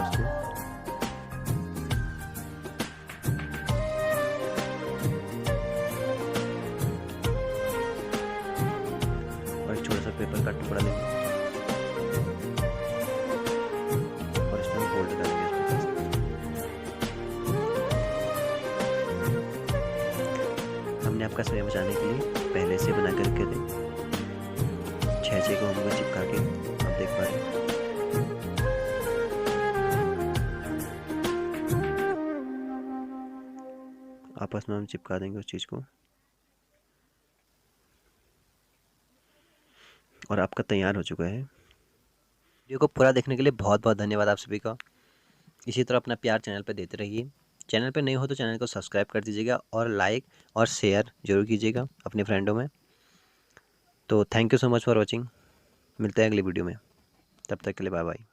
उसको। और एक छोटा सा पेपर का टुकड़ा लेंगे और इसमें हम फोल्ड करेंगे इस प्रकार से। हमने आपका समय बचाने के लिए पहले से बना कर रखे थे 6 को हमको चिपका के, आप देख पा रहे हैं। आपस में हम चिपका देंगे उस चीज़ को और आपका तैयार हो चुका है। वीडियो को पूरा देखने के लिए बहुत बहुत धन्यवाद आप सभी का। इसी तरह अपना प्यार चैनल पर देते रहिए। चैनल पर नए हो तो चैनल को सब्सक्राइब कर दीजिएगा और लाइक और शेयर जरूर कीजिएगा अपने फ्रेंडों में। तो thank you so much for watching. मिलते हैं अगली वीडियो में, तब तक के लिए बाय बाय।